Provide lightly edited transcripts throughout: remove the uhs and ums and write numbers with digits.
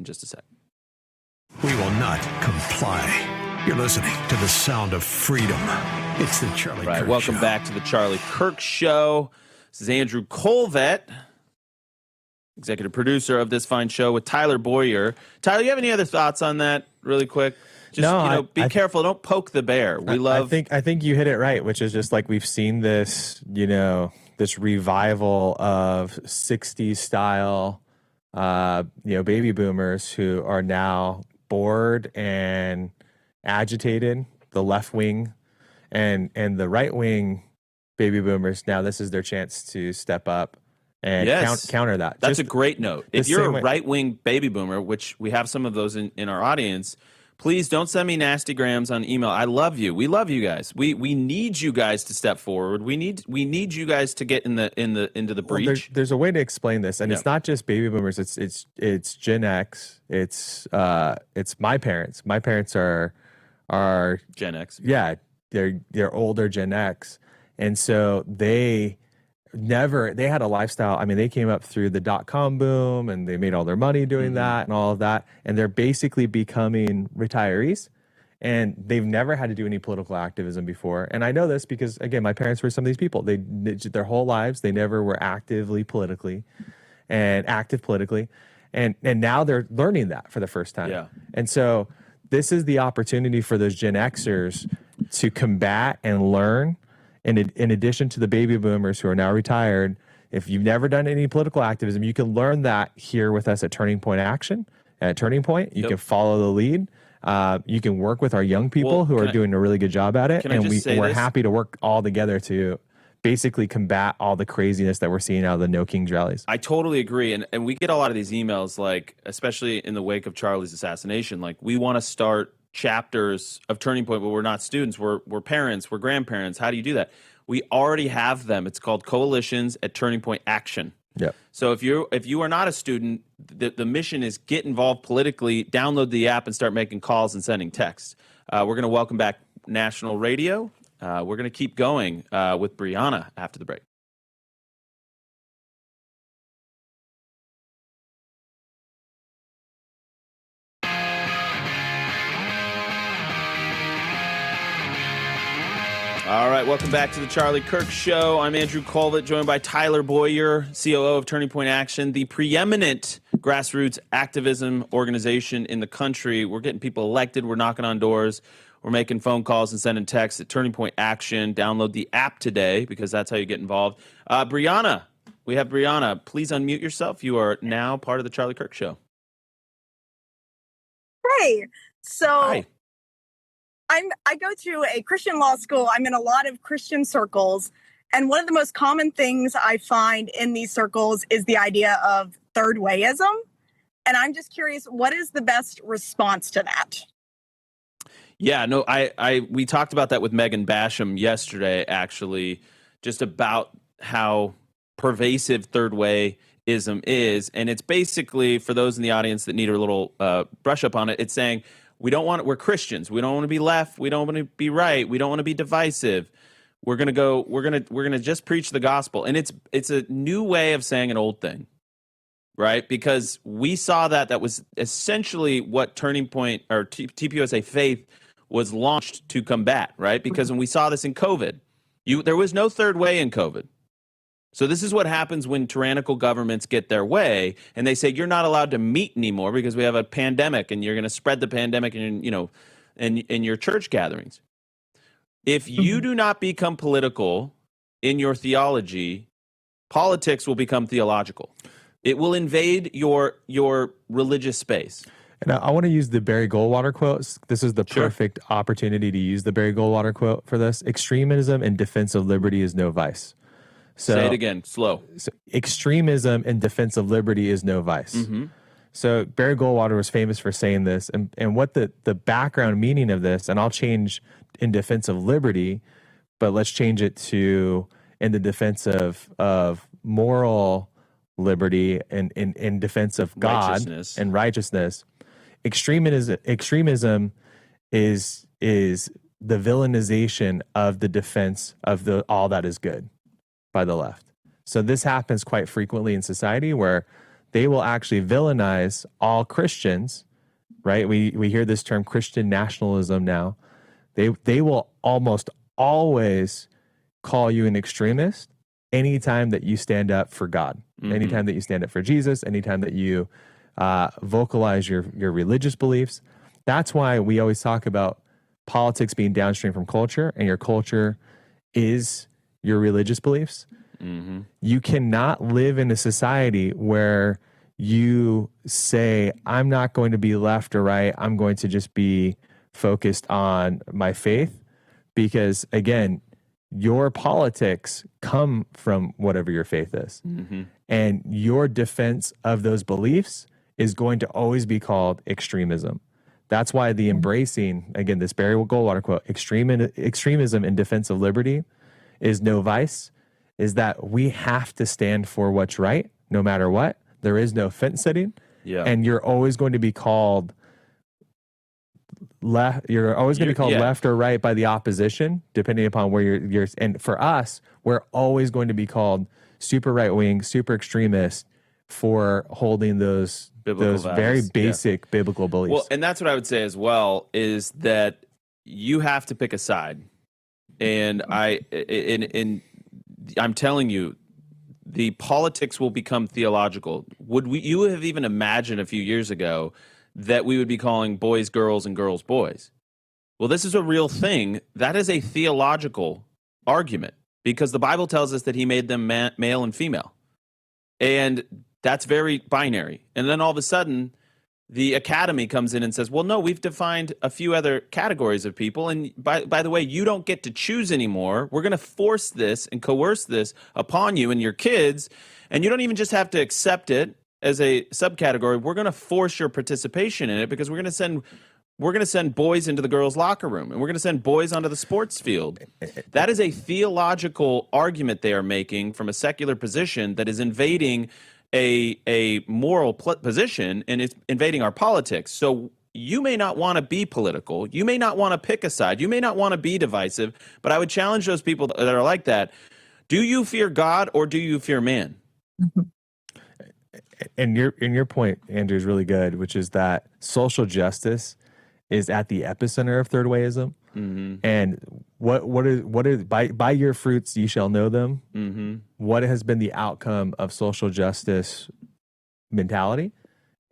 in just a sec. We will not comply. You're listening to the sound of freedom. It's the Charlie Kirk Welcome Show. back to the Charlie Kirk Show. This is Andrew Kolvet, executive producer of this fine show, with Tyler Boyer. Tyler, you have any other thoughts on that really quick? Just, be careful. Don't poke the bear. I think you hit it right, which is just like we've seen this, this revival of 60s style, baby boomers who are now bored and agitated, the left wing and the right wing baby boomers. Now this is their chance to step up and counter that. That's a great note. If you're a right-wing baby boomer, which we have some of those in our audience, please don't send me nasty grams on email. I love you. We love you guys. We need you guys to step forward. We need you guys to get into the breach. There's a way to explain this, and it's not just baby boomers. It's Gen X. It's my parents. My parents are Gen X. Yeah, they're older Gen X, and so they had a lifestyle. I mean, they came up through the .com boom and they made all their money doing that and all of that. And they're basically becoming retirees, and they've never had to do any political activism before. And I know this because, again, my parents were some of these people. They their whole lives, they never were active politically. And now they're learning that for the first time. Yeah. And so this is the opportunity for those Gen Xers to combat and learn. In addition to the baby boomers who are now retired, if you've never done any political activism, you can learn that here with us at Turning Point Action. At Turning Point, you can follow the lead. You can work with our young people who are doing a really good job at it. And we're happy to work all together to basically combat all the craziness that we're seeing out of the No Kings rallies. I totally agree. And we get a lot of these emails, like, especially in the wake of Charlie's assassination, like, we want to start chapters of Turning Point, but we're not students. We're parents. We're grandparents. How do you do that? We already have them. It's called Coalitions at Turning Point Action. Yeah. So if you are not a student, the mission is get involved politically, download the app, and start making calls and sending texts. We're going to welcome back national radio. We're going to keep going with Brianna after the break. All right, welcome back to the Charlie Kirk Show. I'm Andrew Kolvet, joined by Tyler Boyer, COO of Turning Point Action, the preeminent grassroots activism organization in the country. We're getting people elected. We're knocking on doors. We're making phone calls and sending texts at Turning Point Action. Download the app today because that's how you get involved. Brianna, we have Brianna. Please unmute yourself. You are now part of the Charlie Kirk Show. Hey, so... Hi. I go to a Christian law school. I'm in a lot of Christian circles. And one of the most common things I find in these circles is the idea of third way-ism. And I'm just curious, what is the best response to that? Yeah, no, we talked about that with Megan Basham yesterday, actually, just about how pervasive third way-ism is. And it's basically, for those in the audience that need a little brush up on it, it's saying, we're Christians. We don't want to be left. We don't want to be right. We don't want to be divisive. We're going to just preach the gospel. And it's a new way of saying an old thing, right? Because we saw that was essentially what Turning Point or TPUSA Faith was launched to combat, right? Because when we saw this in COVID, there was no third way in COVID. So this is what happens when tyrannical governments get their way and they say you're not allowed to meet anymore because we have a pandemic and you're going to spread the pandemic in your church gatherings. If you do not become political in your theology, politics will become theological. It will invade your religious space. And I want to use the Barry Goldwater quote. This is the perfect opportunity to use the Barry Goldwater quote for this. Extremism in defense of liberty is no vice. So, say it again, slow. So extremism in defense of liberty is no vice. Mm-hmm. So Barry Goldwater was famous for saying this, and what the background meaning of this, and I'll change in defense of liberty, but let's change it to in the defense of moral liberty and in defense of God and righteousness. Extremism is the villainization of the defense of all that is good by the left. So this happens quite frequently in society where they will actually villainize all Christians, right? We hear this term Christian nationalism now. They will almost always call you an extremist anytime that you stand up for God, anytime that you stand up for Jesus, anytime that you vocalize your religious beliefs. That's why we always talk about politics being downstream from culture, and your culture is your religious beliefs. You cannot live in a society where you say, I'm not going to be left or right. I'm going to just be focused on my faith, because again, your politics come from whatever your faith is. And your defense of those beliefs is going to always be called extremism. That's why the embracing, again, this Barry Goldwater quote, extremism in defense of liberty is no vice, is that we have to stand for what's right, no matter what. There is no fence sitting. And you're always going to be called left. You're always going to be called left or right by the opposition, depending upon where you're. And for us, we're always going to be called super right wing, super extremist for holding those Biblical very values. basic biblical beliefs. Well, and that's what I would say as well, is that you have to pick a side. And I'm telling you, the politics will become theological. Would you have even imagined a few years ago that we would be calling boys girls and girls boys? Well, this is a real thing. That is a theological argument, because the Bible tells us that he made them male and female. And that's very binary. And then all of a sudden, the academy comes in and says, well, no, we've defined a few other categories of people. And by the way, you don't get to choose anymore. We're going to force this and coerce this upon you and your kids. And you don't even just have to accept it as a subcategory. We're going to force your participation in it, because we're going to send boys into the girls' locker room, and we're going to send boys onto the sports field. That is a theological argument they are making from a secular position that is invading a moral position, and it's invading our politics. So you may not want to be political. You may not want to pick a side. You may not want to be divisive, but I would challenge those people that are like that. Do you fear God or do you fear man? And your point, Andrew, is really good, which is that social justice is at the epicenter of third wayism. And what is by your fruits ye shall know them. What has been the outcome of social justice mentality?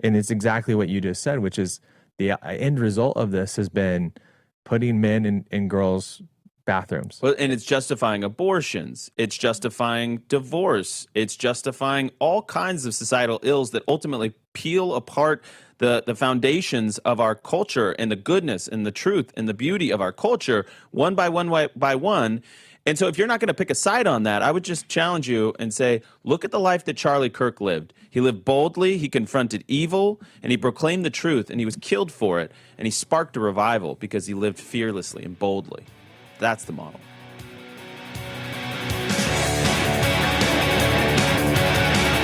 And it's exactly what you just said, which is the end result of this has been putting men in girls' bathrooms. Well, and it's justifying abortions. It's justifying divorce. It's justifying all kinds of societal ills that ultimately peel apart the foundations of our culture and the goodness and the truth and the beauty of our culture one by one. And so if you're not going to pick a side on that, I would just challenge you and say, look at the life that Charlie Kirk lived. He lived boldly, he confronted evil, and he proclaimed the truth, and he was killed for it, and he sparked a revival because he lived fearlessly and boldly. That's the model.